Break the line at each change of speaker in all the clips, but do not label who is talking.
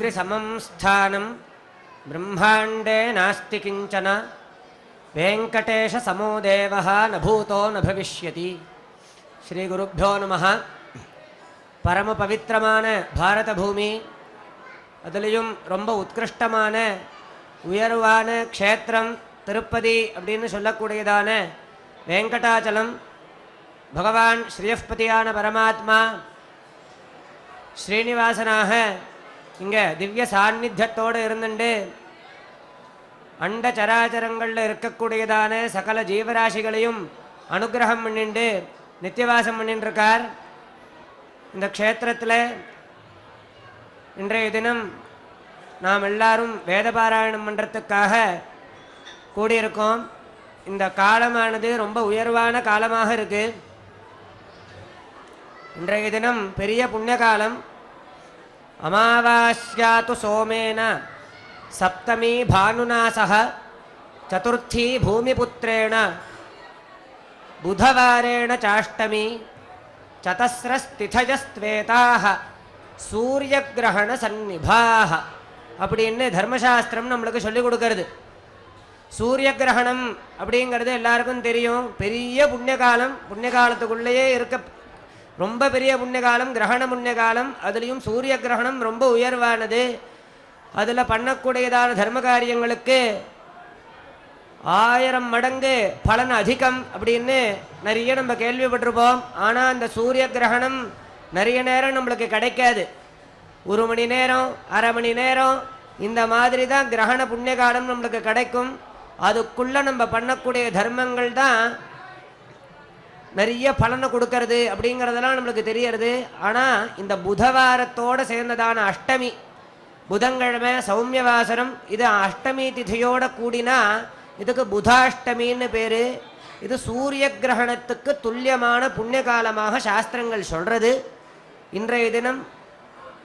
अग्रिसमं स्थानं ब्रह्माण्डे नास्ति किञ्चन वेङ्कटेशसमो देवः न भूतो न भविष्यति. श्रीगुरुभ्यो नमः. பரம பவித்திரமான பாரத பூமி, அதுலேயும் ரொம்ப உத்கிருஷ்டமான உயர்வான க்ஷேத்திரம் திருப்பதி அப்படின்னு சொல்லக்கூடியதான வெங்கடாச்சலம் பகவான் ஸ்ரீயப்பதியான பரமாத்மா ஸ்ரீனிவாசனாக இங்கே திவ்ய சாநித்தியத்தோடு இருந்துட்டு அண்ட சராச்சரங்களில் இருக்கக்கூடியதான சகல ஜீவராசிகளையும் அனுகிரகம் பண்ணிட்டு நித்தியவாசம் பண்ணிட்டு இருக்கார். இந்த க்ஷேத்திரத்தில் இன்றைய தினம் நாம் எல்லாரும் வேதபாராயணம் பண்ணுறதுக்காக கூடியிருக்கோம். இந்த காலமானது ரொம்ப உயர்வான காலமாக இருக்குது. இன்றைய தினம் பெரிய புண்ணிய காலம். அமாவாஸ்யாத்து சோமேன சப்தமி பானுநாசக சதுர்த்தி பூமிபுத்திரேண புதவாரேண சாஷ்டமி சதஸ்ரஸ்திதயஸ்வேதாக சூரியகிரகண சந்நிபாக அப்படின்னு தர்மசாஸ்திரம் நம்மளுக்கு சொல்லிக் கொடுக்கறது. சூரிய கிரகணம் அப்படிங்கிறது எல்லாருக்கும் தெரியும். பெரிய புண்ணிய காலம், புண்ணிய காலத்துக்குள்ளேயே இருக்க ரொம்ப பெரிய புண்ணிய காலம் கிரகண புண்ணிய காலம். அதுலேயும் சூரிய கிரகணம் ரொம்ப உயர்வானது. அதில் பண்ணக்கூடியதான தர்ம காரியங்களுக்கு 1000 மடங்கு பலன் அதிகம் அப்படின்னு நிறைய நம்ம கேள்விப்பட்டிருப்போம். ஆனால் அந்த சூரிய கிரகணம் நிறைய நேரம் நம்மளுக்கு கிடைக்காது. 1 மணி நேரம், அரை மணி நேரம், இந்த மாதிரி தான் கிரகண புண்ணிய காலம் நம்மளுக்கு கிடைக்கும். அதுக்குள்ளே நம்ம பண்ணக்கூடிய தர்மங்கள் தான் நிறைய பலனை கொடுக்கறது அப்படிங்கிறதெல்லாம் நம்மளுக்கு தெரியறது. ஆனால் இந்த புதவாரத்தோடு சேர்ந்ததான அஷ்டமி, புதன்கிழமை சௌமியவாசனம், இது அஷ்டமி திதியோட கூடினா இதுக்கு புதாஷ்டமின்னு பேர். இது சூரிய கிரகணத்துக்கு துல்லியமான புண்ணிய காலமாக சாஸ்திரங்கள் சொல்கிறது. இன்றைய தினம்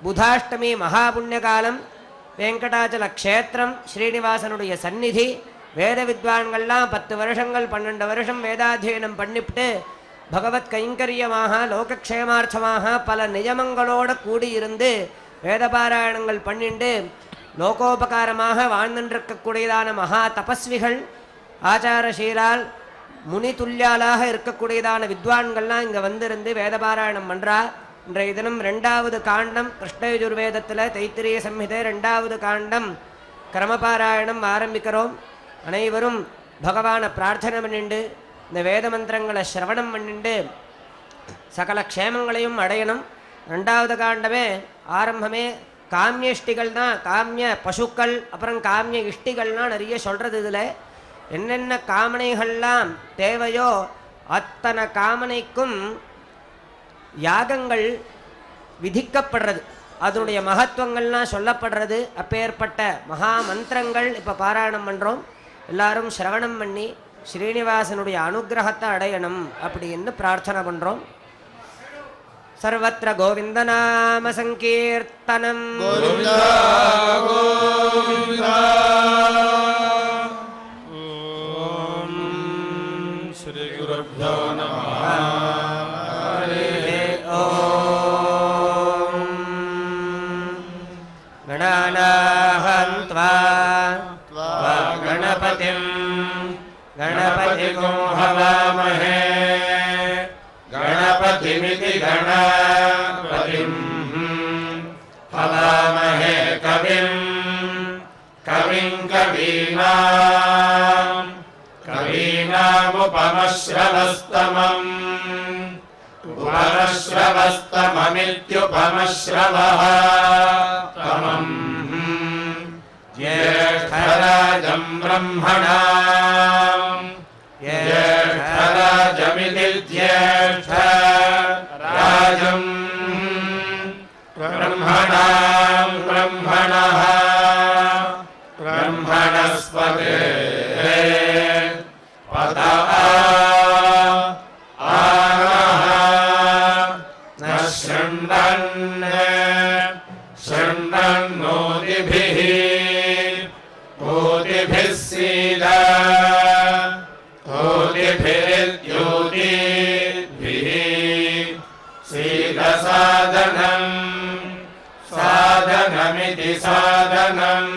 புதாஷ்டமி மகா புண்ணிய காலம். வெங்கடாச்சல க்ஷேத்திரம், ஸ்ரீனிவாசனுடைய சந்நிதி. வேத வித்வான்கள்லாம் 10 வருஷங்கள் 12 வருஷம் வேதாத்தியனம் பண்ணிவிட்டு பகவத் கைங்கரியமாக லோகக்ஷேமார்த்தமாக பல நியமங்களோடு கூடியிருந்து வேதபாராயணங்கள் பண்ணிண்டு லோகோபகாரமாக வாழ்ந்துருக்கக்கூடியதான மகா தபஸ்விகள், ஆச்சாரசீலால் முனி துல்லியாலாக இருக்கக்கூடியதான வித்வான்கள்லாம் இங்கே வந்திருந்து வேதபாராயணம் பண்ணுறா. இன்றைய தினம் 2வது காண்டம் கிருஷ்ணயஜுர்வேதத்தில் தைத்திரிய சம்ஹிதை 2வது காண்டம் கிரமபாராயணம் ஆரம்பிக்கிறோம். அனைவரும் பகவானை பிரார்த்தனை பண்ணிண்டு இந்த வேத மந்திரங்களை சிரவணம் பண்ணிண்டு சகல க்ஷேமங்களையும் அடையணும். 2வது காண்டமே ஆரம்பமே காமிய இஷ்டிகள் தான். காமிய பசுக்கள் அப்புறம் காமிய இஷ்டிகள்லாம் நிறைய சொல்கிறது. இதில் என்னென்ன காமனைகள்லாம் தேவையோ அத்தனை காமனைக்கும் யாகங்கள் விதிக்கப்படுறது, அதனுடைய மகத்துவங்கள்லாம் சொல்லப்படுறது. அப்பேற்பட்ட மகா மந்திரங்கள் இப்போ பாராயணம் பண்ணுறோம். எல்லாரும் சிரவணம் பண்ணி ஸ்ரீனிவாசனுடைய அனுகிரகத்தை அடையணும் அப்படின்னு பிரார்த்தனை பண்ணுறோம். சர்வத்ர கோவிந்தநாம சங்கீர்த்தனம் கோவிந்தா கோவிந்தா. ஓம் ஸ்ரீ குருப்யோ நமः. ஓம் கணாநாஹம் த்வா கணபதிம் கணபதிகும் ஹவாமஹே गणपतिमिति गणपतिं हवामहे कविं कविं कवीनामुपमश्रवस्तमम् उपमश्रवस्तममित्युपमश्रवः तमम् ज्येष्ठराजं ब्रह्मणाम् ज्येष्ठराजमिति ज्येष्ठराजं ब्रह्मणां ब्रह्मणः ब्रह्मणस्पते पद आनः न शृण्वन् शृण्वन्नोतिभिः ओतिभिः सीद ओतिभिर्द्योतिभिः सीदसादनं सादनमि
साधनमिति साधनम्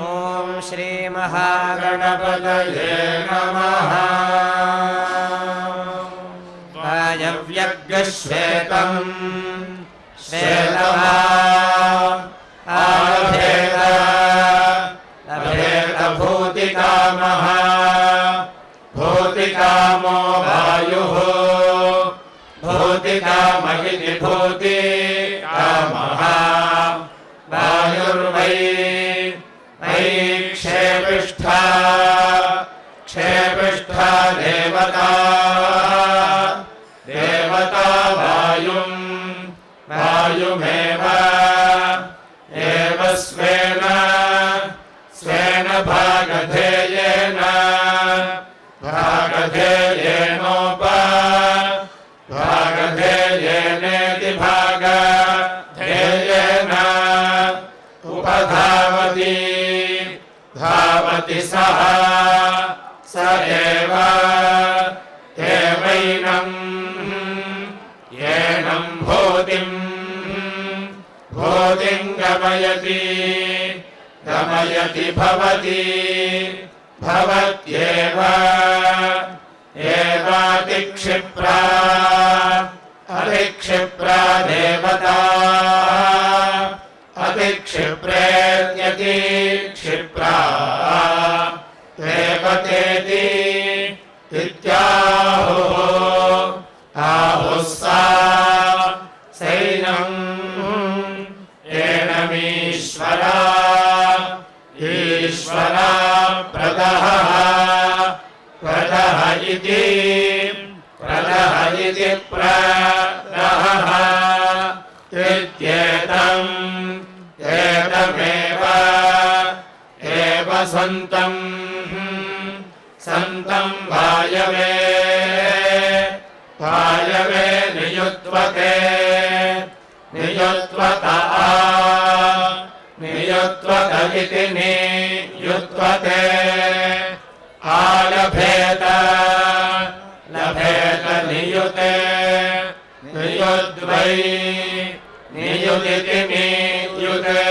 ॐ श्रीमहागणपतये
नमः
वायव्यग्श्वेतम् श्वेतमा
भूतिकामः भूतिकामो वायुः भूतिकाम इति भूतिकामः वायुर्वै वै क्षेपिष्ठा क्षेपिष्ठा देवता देवता वायुम् वायुमेव एव स्वेन स्वेन भागधेयेन भागधेयेनोप भागधेयेनेति भागधेयेन उपधावति धावति सः स एव एवैनम् येनम् भूतिम् भूतिम् गमयति गमयति भवति भवत्येव एवातिक्षिप्रा अतिक्षिप्रा देवता अतिक्षिप्रेत्यति क्षिप्रा देवतेति इत्याहुः आहुः सा सैनम् एनमीश्वरा ईश्वरा प्रदः प्रदः इति प्रदः इत्येतम् एतमेव एव सन्तम् सन्तम् वायवे वायवे नियुत्वते नियुत्वत नियुत्वत इति नियुत्वते आलभेत लभेत नियुते नियुद्वै नियुदिति नियुते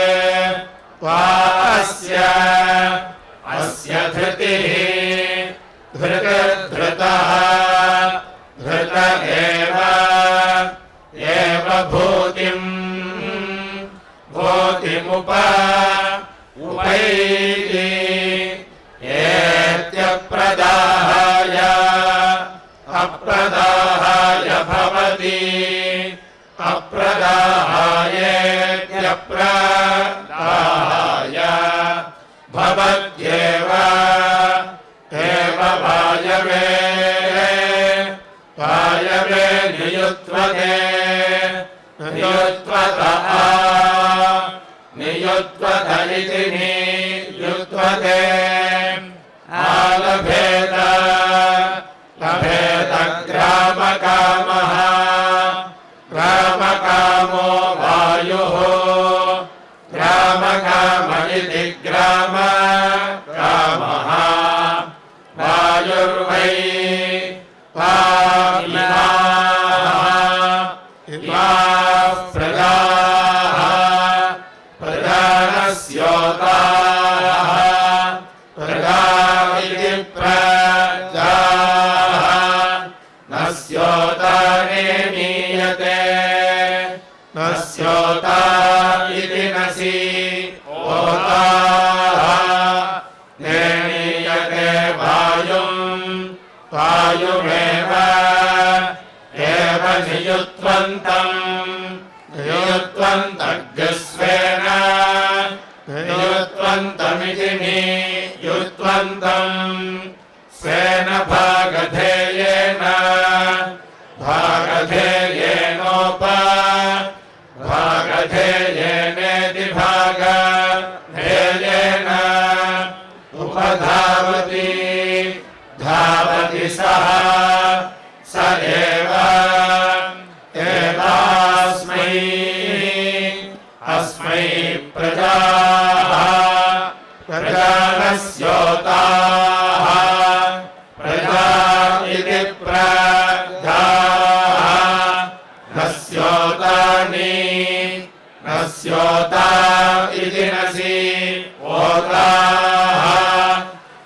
वास्य अस्य धृतिः धृतः धृत एव भूतिम् भूतिमुप उपैति एत्यप्रदाहाय अप्रदाहाय भवति अप्रदाहायेत्यप्रदाहाय भवत्येव एव वायवे वायवे नियुत्वते नियुत्वत नियुत्वत इति नियुत्वते आलभेत लभेत ग्रामकामः ग्रामकामो वायुः ग्रामकाम इति ग्रामकामः वायुर्वै इमाः प्रजाः प्रजानस्योताः प्रजा इति प्रजाः नस्योता नेमीयते नस्योता इति नसि ओताः नेमीयते वायुम् वायुमेव एव नियुत्वन्तम् नियुत्वन्तग्स्वेन नियुत्वन्तमिति नियुत्वन्तम् स्वेन भागधेयेन भागधेयेनोप भागधेयेनेति भागधेयेन उपधावति धावति सः स एव एवास्मै अस्मै प्रजाः प्रजानस्योताः प्रजा इति प्रजाः ओताः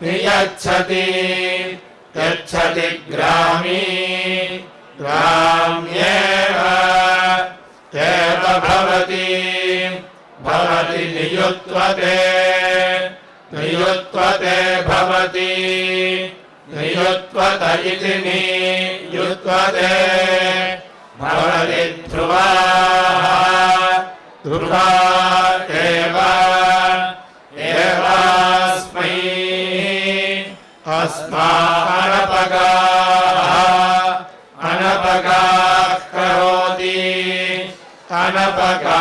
नियच्छति यच्छति ग्रामी ग्राम्येव एव भवति भवति नियुत्वते नियुत्वते भवति नियुत्वत इति नियुत्वते भवति ध्रुवाः ध्रुवा एव एवास्मै अस्मानपगाः अनपगाः करोति अनपगा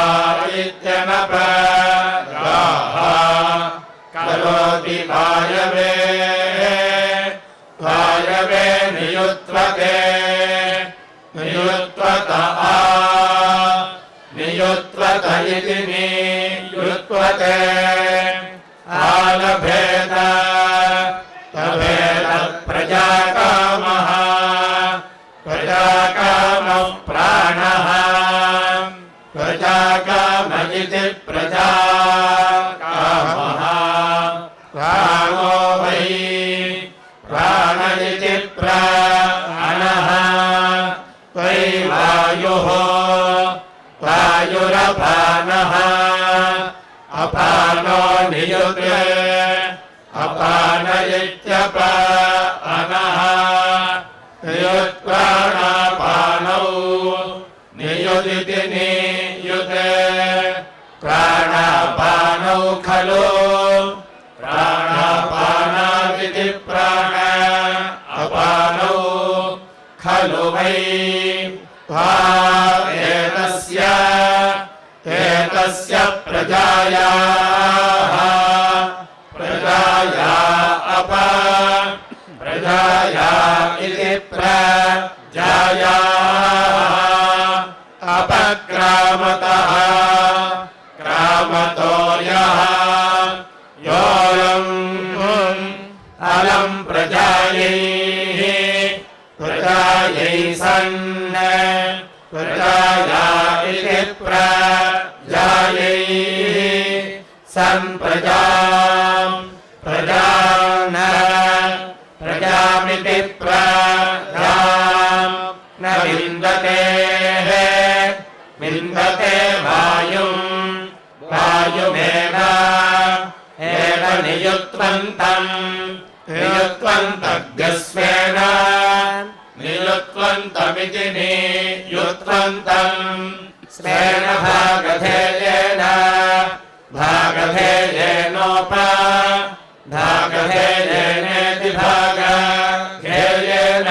इत्यनपगाः करोति वायवे वायवे नियुत्वते नियुत्वत नियुत्वत इति नियुत्वते आलभेद लभेद प्रजाकामः प्रजाकामः प्राणः प्रजाकाम इति प्रजाकामः प्राणो वै प्राण इति प्राणः वै वायुः वायुरपानः अपानो नियुते अपान इत्यपानः नियुत्प्राणापानौ नियुदिति नियुते प्राणापानौ खलु प्राणापानादिति प्राण अपानौ खलु वै एतस्य प्रजायाः प्रजाया प्रजाया इति प्रजायाः अपक्रामतः क्रामतो यः योऽयम् अलम् प्रजायैः प्रजायै सन् प्रजाया इति प्रजायै सम्प्रजाम् प्रजाम् प्रजामिति प्रजाम् न विन्दते विन्दते वायुम् वायुमेव एव नियुत्वन्तम् नियुत्वन्तग्स्वेन नियुत्वन्तमिति नियुत्वन्तम् स्वेन भागधेयेन भागधेयेनोप भागधेयेनेति भागधेयेन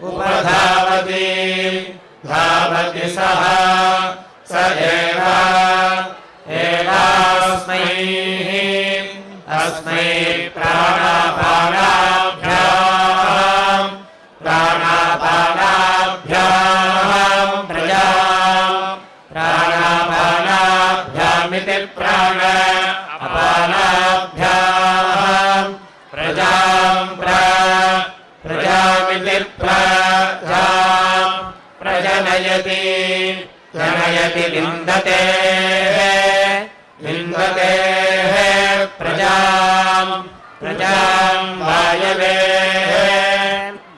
उपधावति धावति सः स एव एवास्मै अस्मै प्राणापानाभ्याम् प्राणापानाभ्याम् प्रजाम् प्राणापानाभ्यामिति प्राण अपानाभ्याम् प्रजाम् प्रजामिति प्रजाम् प्रजनयति जनयति विन्दते विन्दते प्रजाम् प्रजाम् वायवे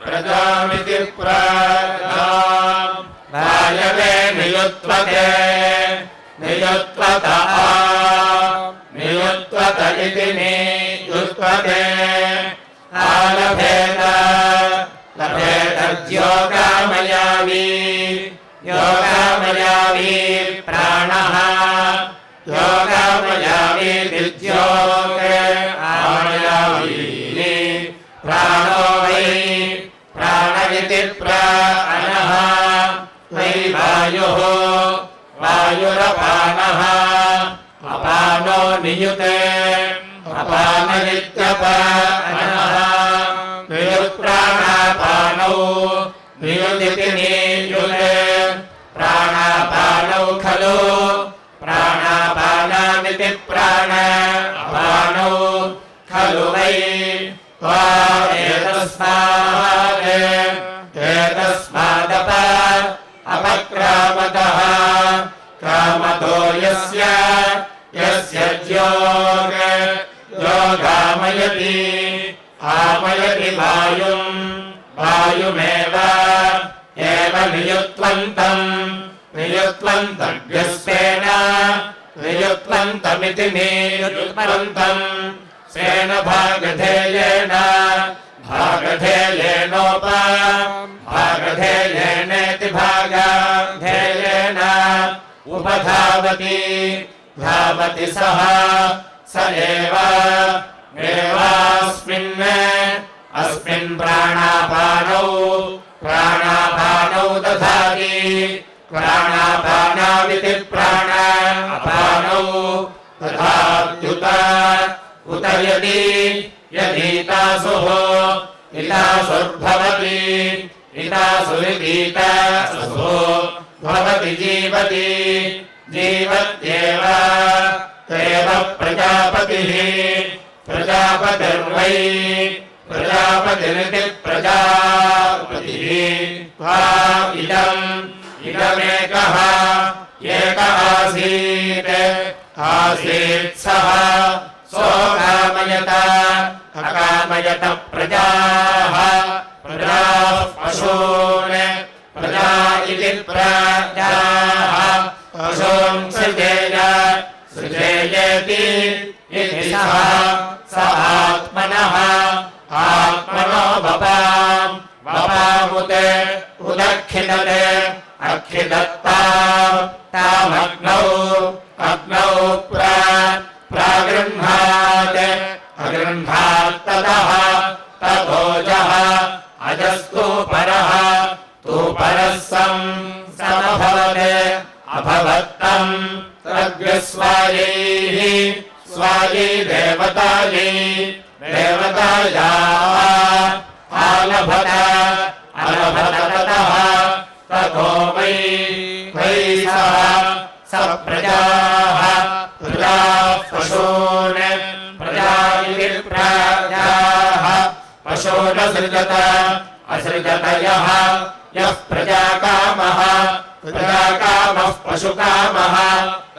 प्रजामिति प्रजाम् वायवे नियुत्वते नियुत्वत नियुत्वत इति नियुत्वते आलभेद लभेदद्योगामयावी योगामयावी प्राणः योगामयावी दिद्योगे आमयावी प्राणो वै प्राण इति प्राणः वै वायुः वायुरपानः अपानो नियुते अपान इत्यपानः नियुत्प्राणापानौ नियुदिति नियुते प्राणापानौ खलु प्राणापानामिति प्राण अपानौ खलु वै एतस्मादप अपक्रामतः क्रामतो यस्य यस्य ज्योग योगामयति आमयति वायुम् वायुमेव एव नियुत्वन्तम् नियुत्वन्तव्यस्तेन नियुत्वन्तमिति नियुत्वन्तम् स्वेन भागधेयेन भागधेयेनेति भागधेयेन उपधावति धावति सः स एवास्मिन् अस्मिन् प्राणापानौ दधाति प्राणापानाविति प्राणापानौ दधात्युत उत यदीतासुः इतासुर्भवति इतासुरितीतासुः भवति जीवति जीवत्येव एव प्रजापतिः प्रजापतिर्वै प्रजापतिरिति प्रजापतिः इदमेकः एक आसीत् सः सोऽकामयत अकामयत प्रजाः पशून् प्रजा इति प्रजाः पशून् सृजेयेति इति सः स आत्मनो वपामुते उदक्षिदते अक्षिदत्तामग्नौ प्रागृह्णात् अगृह्णात्ततः ततोजः अजस्तु परः तु परः समभवत् अभवत्तम् तद्विस्वायैः स्वायै देवताया अलभत ततः ततो वै स प्रजाः पशून् प्रजा इति प्रजाः पशूनसृजत असृजत यः प्रजाकामः पशुकामः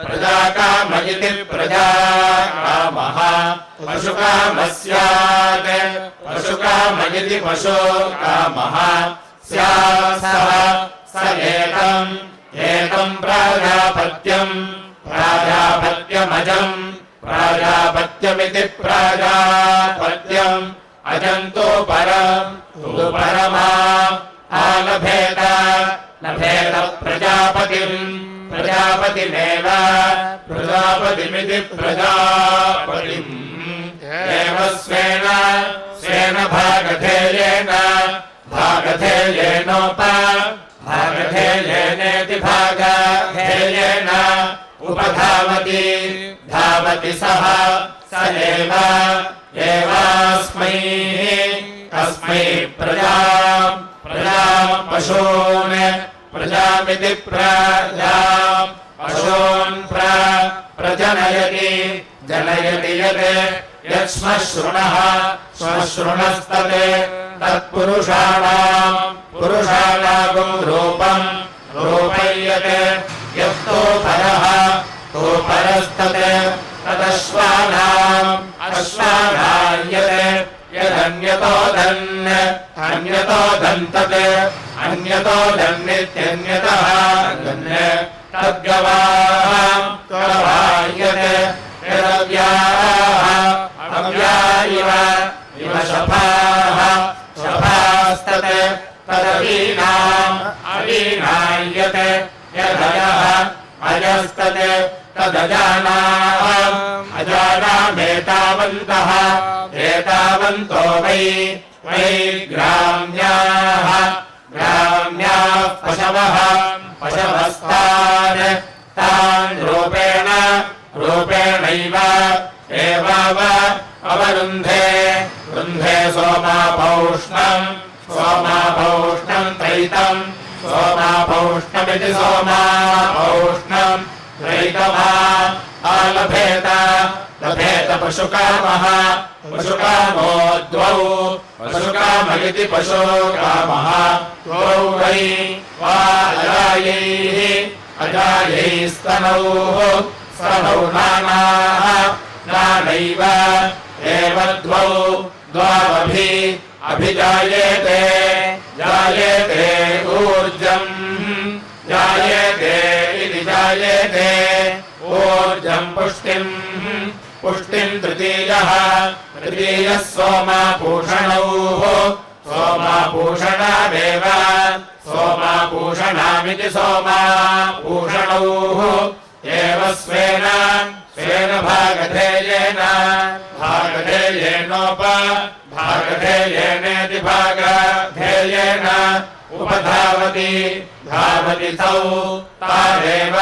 प्रजाकाम इति प्रजाकामः पशुकामः स्यात् पशुकाम इति पशुकामः स्यात् स एतम् प्राजापत्यमिति प्राजापत्यम् अजन्तो परमा आलभेत प्रजापतिमेव प्रजापतिमिति प्रजापतिम् एव स्वेन भागधेयेनेति भागधेयेन उपधावति धावति सः स एवास्मै प्रजाम् पशून् प्रजामिति प्रजाम् पशून् प्रजनयति जनयति यच्छ्मश्रुणस्तत् तत्पुरुषाणाम् रूपम् रूपय्यते यत्तो परस्तत् तदश्वानाम् अश्वानायते यदन्यतो दन्तत् अन्यतो दन्नित्यन्यतः तद्गवाम् गवायते यदव्या इव शफास्तत् तदवीनायते यदयः अजस्तत् अजानामेतावन्तः एतावन्तो वै ग्राम्याः पशवस्तान् रूपेणैव एवाव अवरुन्धे सोमापौष्णम् त्रैतम् सोमापौष्णमिति सोमापौष्णम् त्रैतमा आलभेत पशुकामः पशुकामो द्वौ पशुकाम इति पशुकामः द्वौ वै वा अजायैस्तनौ नानाः नानैव एव द्वौ द्वावभि अभिजायेते जायेते ऊर्जम् जायेते इति जायेते ऊर्जम् पुष्टिम् पुष्टिम् तृतीयः सोमापूषणौ सोमापूषणादेव सोमापूषणामिति सोमापूषणौ एव स्वेन स्वेन भागधेयेन भागधेयेनेति भागधेयेन उपधावति धावति तौ तादेव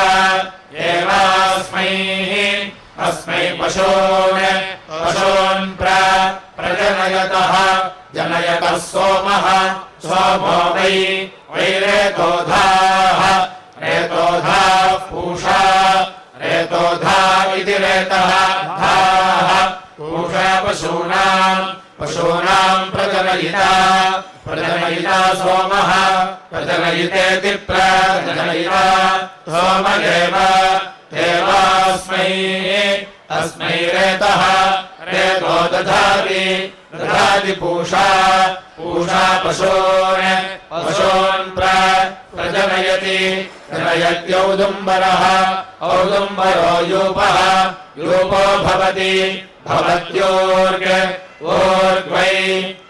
एवास्मै अस्मै पशून् प्रजनयतः जनयतः सोमः सोमो वै रेतोधाः रेतोधाः पूषा रेतोधा इति रेतः धाः पूषा पशूनाम् प्रजनयिता सोमः प्रजनयितेति प्रजनयिता सोमदेव अस्मै रेतः रेतो दधाति पूषा पशून् प्रजनयति जनयत्यौदुम्बरः औदुम्बरो यूपो भवति ऊर्ग्वै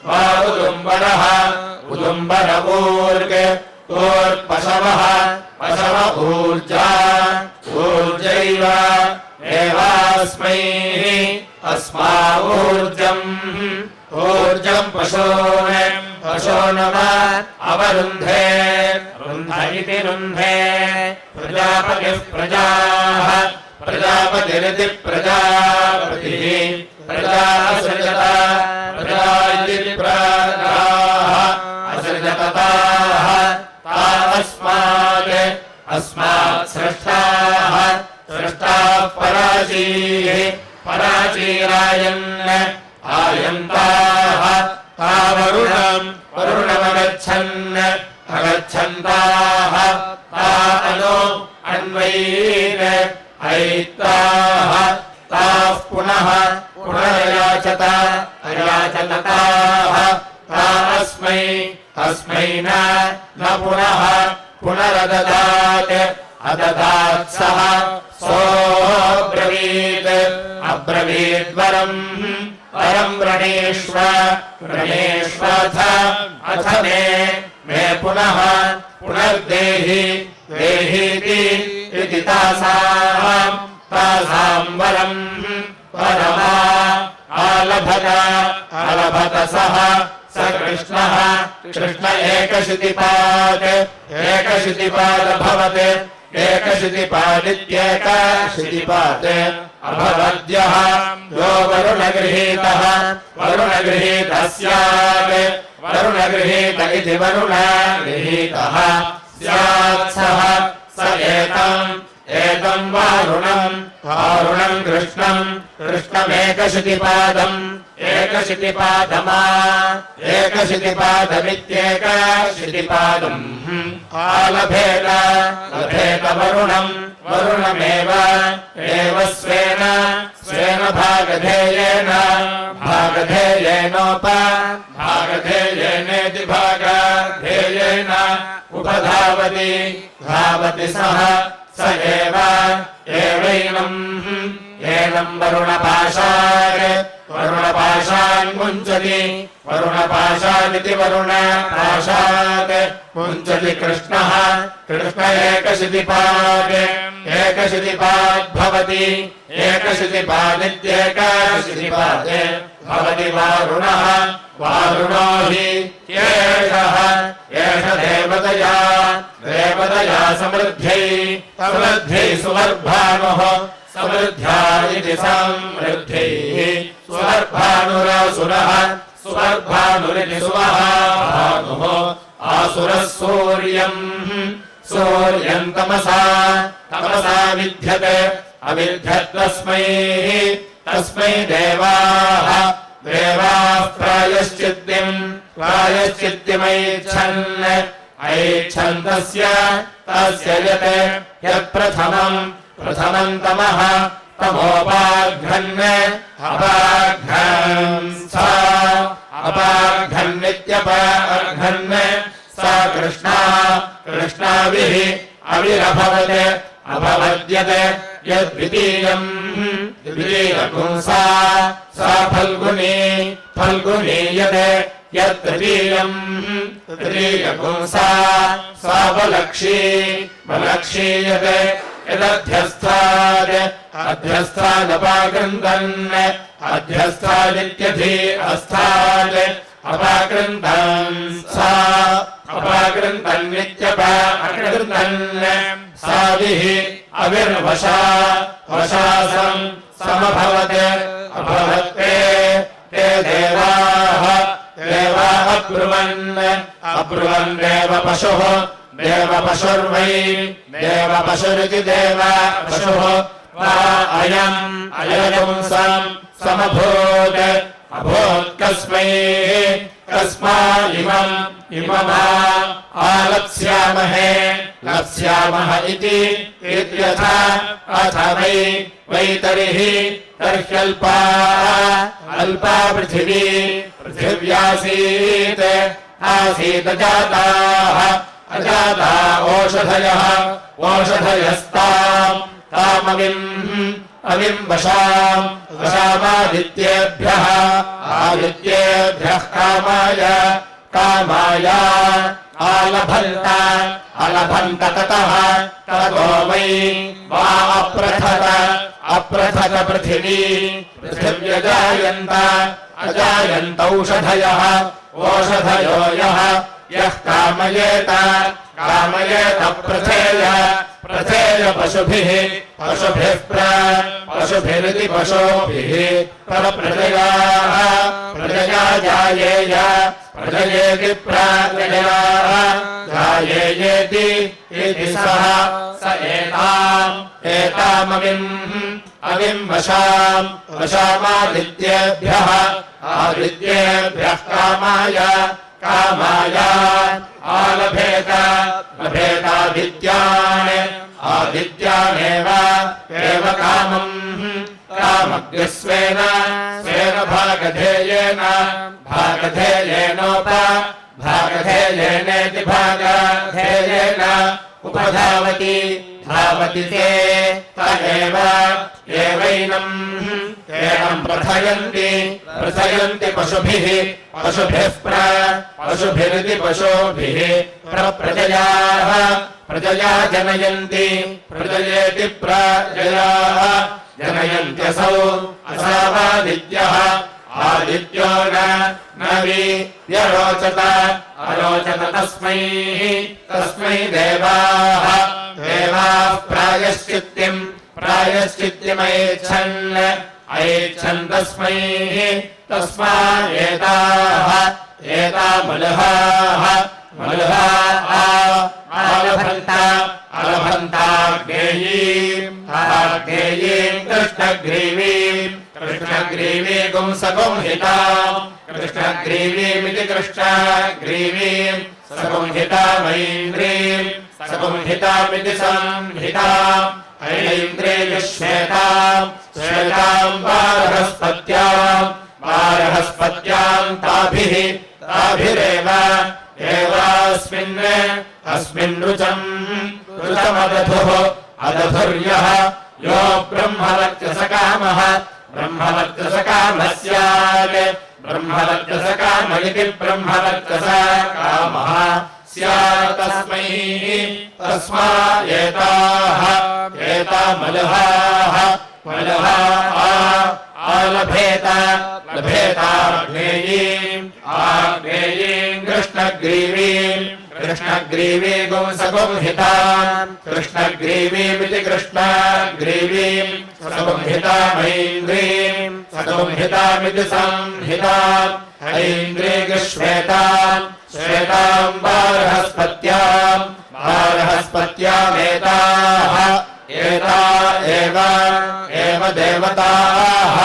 वा उदुम्बरः उदुम्बर ऊर्पशवः पशव ऊर्जैव एवास्मै अस्मा ऊर्जम् पशूनव अवरुन्धे रुन्ध इति रुन्धे प्रजापतिरिति प्रजापतिः प्रजा इति प्रजाः असृजतताः अस्मात् सृष्टाः पराचीरायन् आयन्ताः वरुणमगच्छन्ताः अनु अन्वैन् ऐताः ताः पुनरयाचतताः अस्मै न पुनरददात् अददात् सः अब्रवीद्वरम् व्रणेष्वथ मे पुनर्देहीति इति तासाम् वरमा आलभत सः स कृष्ण एकशितिपादभवत् एकशितिपादित्येकशितिपात् अभवद्यः यो वरुणगृहीतः स्यात् वरुणगृहीत इति वरुणगृहीतः स्यात् सः स एतम् वारुणम् कृष्णमेकशितिपादम् एकशितिपादमित्येकशितिपादम् आलभेत वरुणमेव स्वेन भागधेयेनेति भागधेयेन उपधावति धावति सः स एवैनम् वरुणपाशान् मुञ्चति वरुणपाशानिति वरुणपाशात् मुञ्चति कृष्णः एकशितिपाद्भवति एकशितिपादित्येकशितिपात् भवति वारुणो हि एष देवतया समृद्ध्यै सुवर्भानुः समृद्ध्या इति समृद्ध्यैः सुवर्भानुरासुरः सुवर्भानुरिति सुवभानुः आसुरः सूर्यम् तमसा विद्यते तस्मै देवाः प्रायश्चित्तिमैच्छन् तस्य यत् यत्प्रथमम् प्रथमम् तमः तमोपाघ्रन् अपाघ्रन् सा अपाघ्रन्नित्यपाघ्रन् सा कृष्णा कृष्णाभिः अविरभवत् अभवद्यत् यद्वितीयम् द्वितीयपुंसा सा फल्गुनी फल्गुनी यत् यत्तृतीयम् तृतीयपुंसा सा बलक्षी बलक्षी यत् यदध्यस्थात् अध्यस्थादपाकृन्तन् अध्यस्थादित्यधि अस्तात् अपाकृन्तन् सा अपाकृन्तन्नित्यपाकृन्तन् साभिः अविर्वशा वशासम् समभवत् अभवत्ते ते देवाः देवाः अब्रुवन् अब्रुवन् देवपशुः देवपशुर्वै देवपशुरिति देवपशुः वा अयम् अयपुंसम् समभूत् अभूत् कस्मै कस्मा इमम् इममा आलप्स्यामहे लप्स्यामः इति इत्यथा अथ वै तर्हि तर्ह्यल्पा अल्पा पृथिवी पृथिव्यासीत् आसीत् जाताः अजाता ओषधयः ओषधयस्ताम् तामविम् वशाम् वशामादित्येभ्यः आदित्येभ्यः कामाय कामाय आलभन्त अलभन्त ततः ततो वै वा अप्रथत पृथिवी पृथिव्यजायन्त अजायन्तौषधयः ओषधयो यः कामयेत कामयेत प्रथेय पशुभिः पशुभिः पशुभिरिति पशुभिः प्रजयाः प्रजया जायेय प्रजयेति प्रजया जायेयेति इति सः स एतामविम् वशामादित्येभ्यः आदित्येभ्यः कामाय कामाय आलभेत लभेतादित्यान् आदित्यानेव एव कामम् कामग्रस्वेन स्वेन भागधेयेन भागधेयेनेति भागधेयेन उपधावति धावति ते त एवैनम् एनम् प्रथयन्ति पशुभिः पशुभिरिति पशुभिः प्रजयाः प्रजया जनयन्ति प्रजयेति प्रजयाः जनयन्त्यसौ असावादित्यः आदित्यो न व्यरोचत अरोचत तस्मै देवाः प्रायश्चित्तिमैच्छन् तस्मा एताः मलहाः अलभन्ताग्नेयीम् कृष्णग्रीवी गुंसगुंहिताम् कृष्णग्रीवीमिति कृष्णग्रीवीम् सगुंहितामैन्द्रीम् सगुंहितामिति संहिताम् ऐन्द्रियश्वेताम् श्वेताम् बारहस्पत्याम् ताभिरेव अस्मिन् ऋचमदधुः अदधुर्यः यो ब्रह्मवर्चसकामः स्यात् ब्रह्मवर्चसकाम इति ब्रह्मवर्चसकामः स्यात् तस्मा एता मलहाः लभेताग्नेयीम् कृष्णग्रीवी गुंसगुंहिताम् कृष्णग्रीवीमिति कृष्णग्रीवीम् सगुंहितामैन्द्रीम् सगुंहितामिति संहिताम् ऐन्द्रियश्वेताम् बारहस्पत्यामेताः एता एव देवताः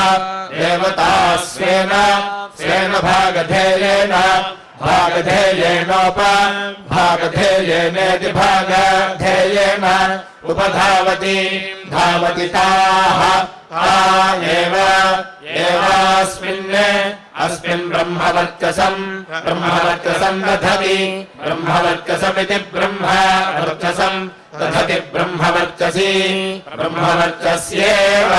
स्वेन भागधेयेन भागधेयेनेति भागधेयेन उपधावति धावति ताः अस्मिन् ब्रह्मवर्चसम् दधति ब्रह्मवर्चसमिति ब्रह्मवर्चसम् दधति ब्रह्मवर्चसी ब्रह्मवर्चस्येव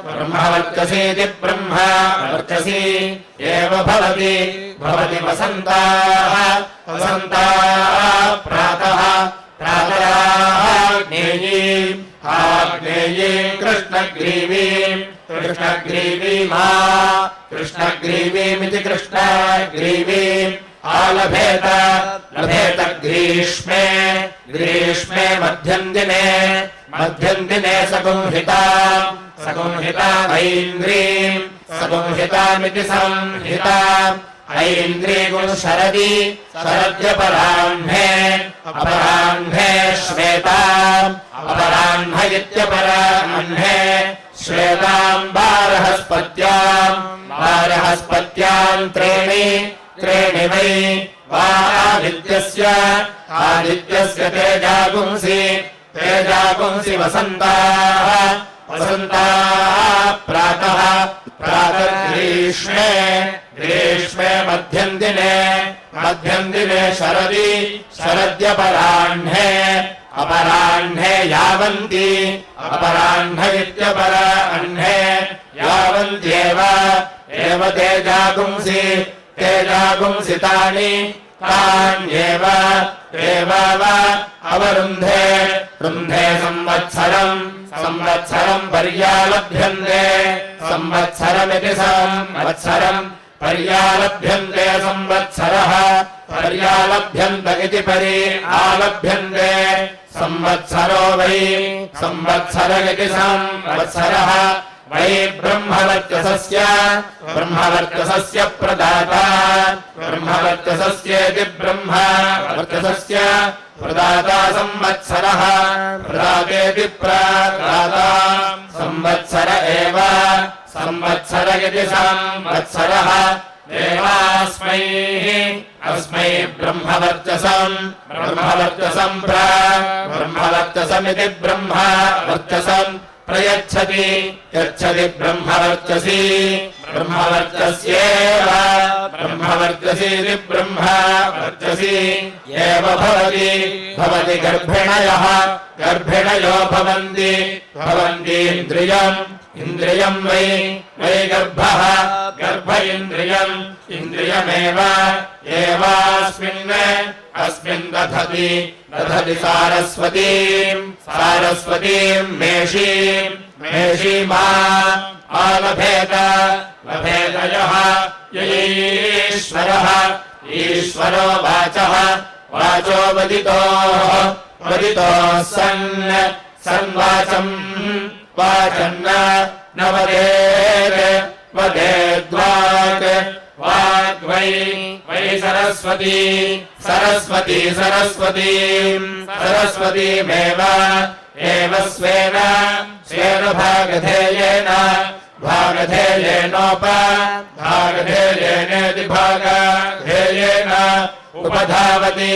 ब्रह्मवर्चसीति ब्रह्मवर्चसी एव भवति वसन्ताः प्रातः आग्नेयीम् कृष्णग्रीवीमिति कृष्णग्रीवीम् आलभेत ग्रीष्मे मध्यम् दिने सगुंहिता ऐन्द्रीमिति संहिता ऐन्द्रीगुं शरद्यपराह्ने अपराह्न इत्यपराह्ने श्वेताम् बारहस्पत्याम् त्रीणि वै वा आदित्यस्य तेजागुंसि वसन्ताः प्रातः ग्रीष्मे मध्यम् दिने शरद्यपराह्ने यावन्ति अपराह्न इत्यपराह्ने यावन्त्येव तेजागुंसि तान्येव अवरुन्धे संवत्सरम् पर्यालभ्यन्ते संवत्सरमिति संवत्सरम् पर्यालभ्यन्ते संवत्सरः पर्यालभ्यन्त इति आलभ्यन्ते संवत्सरो वै संवत्सर इति संवत्सरः वै ब्रह्मवर्चसस्य प्रदाता ब्रह्मवर्चसस्येति ब्रह्मवर्चसस्य प्रदाता संवत्सरः प्रदातेति प्रदाता संवत्सर एव संवत्सर इति संवत्सरः अस्मै ब्रह्मवर्चसमिति ब्रह्मवर्चसम् प्रयच्छति ब्रह्मवर्चसी ब्रह्मवर्चस्येव ब्रह्मवर्चसीति ब्रह्मवर्चसी एव भवति गर्भिणयो भवन्ति इन्द्रियम् वै गर्भः गर्भ इन्द्रियमेव अस्मिन् दधति सारस्वतीम् मेषीमा आलभेत लभेतयः ईश्वरो वाचो वदितोः सन्वाचम् वाचन्न न वदेद्वाग्वै सरस्वतीमेव स्वेन भागधेयेनेति भागधेयेन उपधावति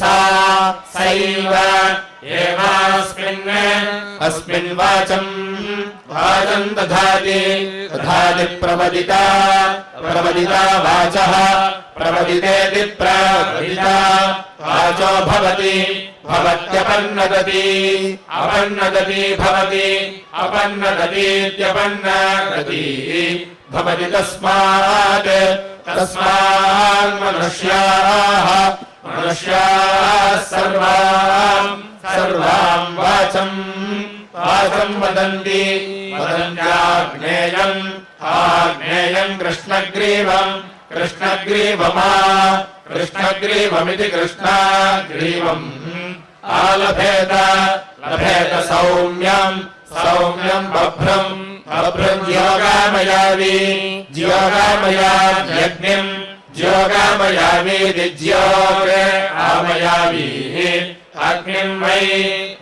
सैव अस्मिन् वाचम् दधाति प्रवदिता वाचः प्रवदितेति प्रवदिता वाचो भवत्यपन्नदति अपन्नदतीत्यपन्नदति भवति तस्मात् मनुष्याः सर्वाम् वाचम् वदन्ति आग्नेयम् कृष्णग्रीवमिति कृष्णग्रीवम् आलभेत सौम्यम् बभ्रम् ज्योगामयाग्निम् ज्योगामयावीति ज्योगामयावी अग्निम् वै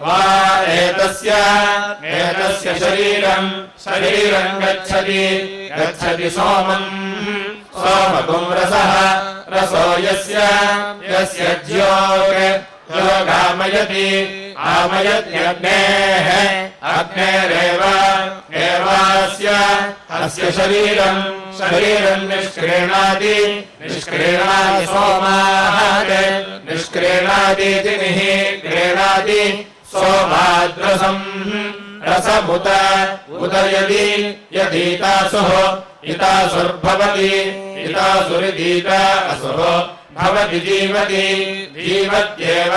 वा एतस्य शरीरम् गच्छति सोमकुं रसः रसो यस्य योगामयति आमयत्यग्नेः अग्नेरेव एवास्य अस्य शरीरम् निष्क्रीणाति सोमात् निष्क्रीणातीति क्रीणाति सोमाद्रसम् रसमुत यदीतासुः इतासुर्भवति इतासुरिदीत असुः भवति जीवत्येव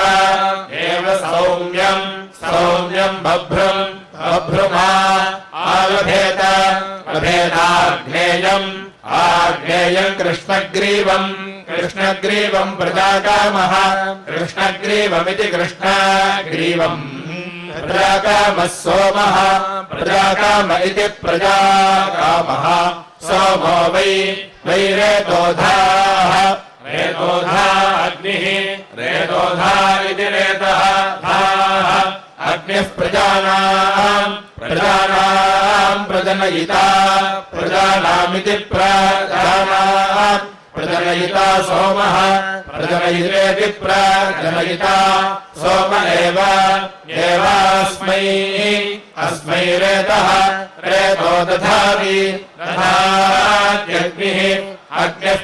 सौम्यम् बभ्रुमा आग्नेयम् कृष्णग्रीवम् प्रजाकामः कृष्णग्रीवमिति कृष्णग्रीवम् प्रजाकामः सोमः प्रजाकाम इति प्रजाकामः सोमो वै रेतोधाः रेतोधा अग्निः रेतोधा इति रेतः धाः अग्निः प्रजानाम् प्रजनयिता प्रजानामिति प्रजानाम् प्रजनयिता सोमः प्रजनयितेति प्रजनयिता सोम एवास्मै रेतः रेतो दधाति दधात्यग्निः अग्निः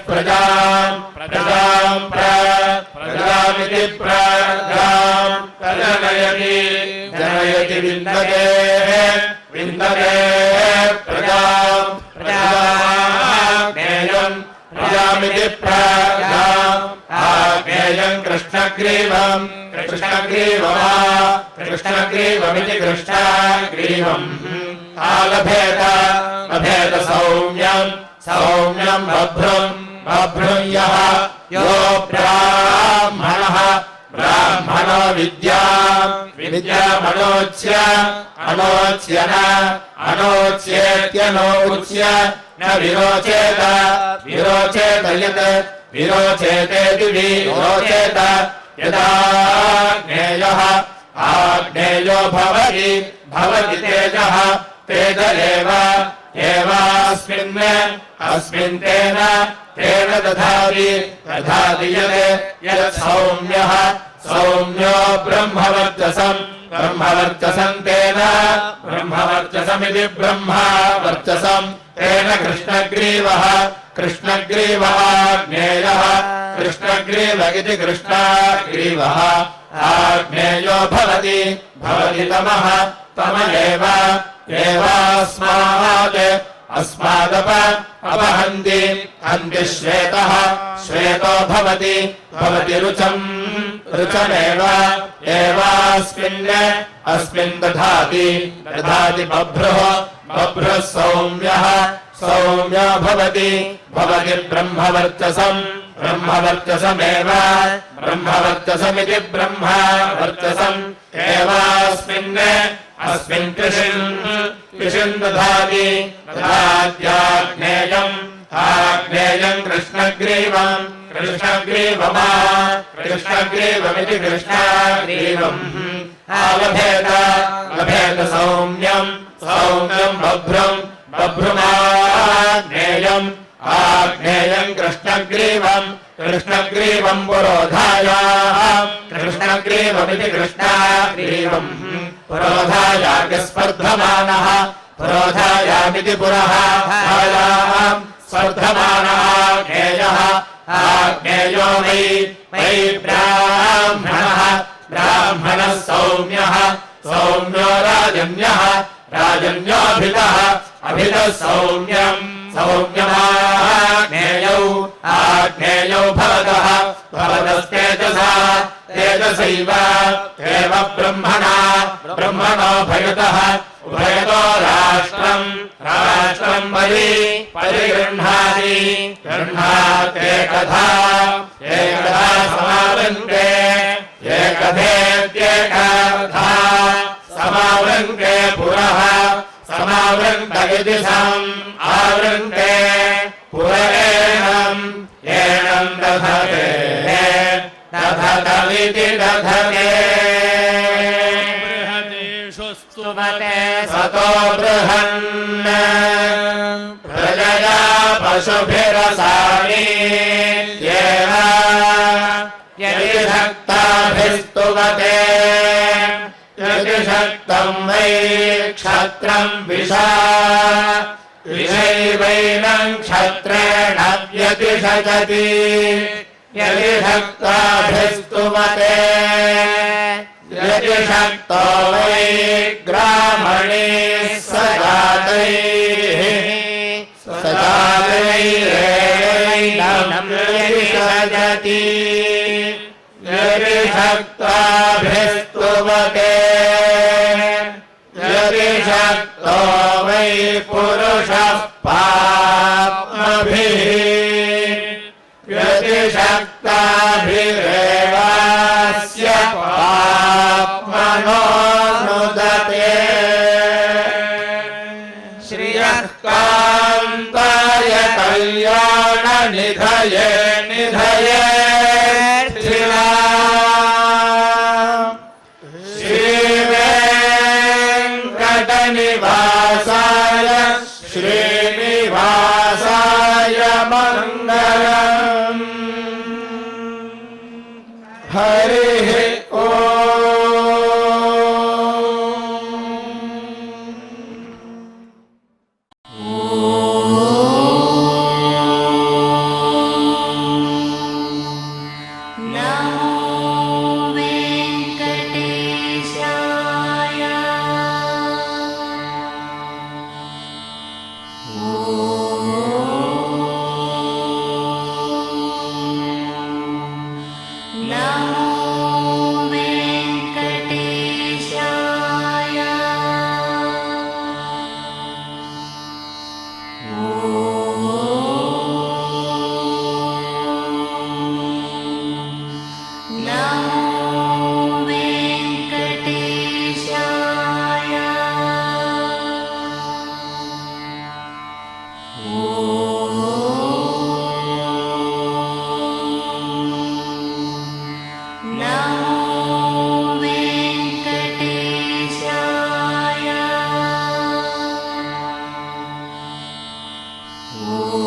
प्रजामिति प्रजाम् जनयति विन्दते प्रजाम् प्रजामिति प्रजाम् कृष्णग्रीवमिति कृष्णग्रीवम् लभेत सौम्यम् बभ्रुम् यः यो ब्राह्मणो विद्यामनोच्येत्यनोच्य न विरोचेत यत् विरोचेतेति विरोचेत यदाग्नेयः आग्नेयो भवति तेजः तेज एवास्मिन् तेन दधाति यत् सौम्यो ब्रह्मवर्चसम् तेन ब्रह्मवर्चसमिति ब्रह्मवर्चसम् तेन कृष्णग्रीवः आग्नेयः कृष्णग्रीव इति कृष्णग्रीवः आग्नेयो भवति तम अस्मादपहन्ति श्वेतः श्वेतो भवति अस्मिन् दधाति बभ्रुः सौम्यो भवति ब्रह्मवर्चसमेव ब्रह्मवर्चसमिति ब्रह्मवर्चसम् अस्मिन् कृषिन् दधाति आग्नेयम् कृष्णग्रीवमिति कृष्णग्रीवम् लभेत सौम्यम् बभ्रुमाग्नेयम् कृष्णग्रीवम् कृष्णग्रीवमिति कृष्णग्रीवम् पुरोधायाग्स्पर्धमानः पुरोधायामिति स्पर्धमानः आग्नेयो वै ब्राह्मणः सौम्यो राजन्योभितः सौम्यमाग्नेयौ भवतस्तेजसा तेजसैव ब्रह्मणो भयतः उभयतो राष्ट्रम् परिगृह्णात्येकधा समावृन्ते एकधेत्येकधा समावृन्ते पुरः समावृन्त इति आवृन्ते पुरेणम् दधते दधते स्तुमते सतो बृहन् प्रजया पशुभिरसानि येन यदि शक्ताभिस्तुवते यदि शक्तं वै क्षत्रं विशा विषैवैनं क्षत्रेण व्यतिषजति यदि शक्ताभिस्तुवते यदि शक्तो वै ग्रामणे सजातैरेवैनं व्यतिषजति यदि शक्ताभिस्तुवते यदि शक्तो वै पुरुषः पाप्मभिः यदि शक्ताभिरेवास्य पाप्मनो नुदते श्रियः कान्ताय कल्याणनिधये निधयेऽर्थिना श्रीवेङ्कटनिवासाय श्रीनिवासाय मङ्गलम् हरिः
Oh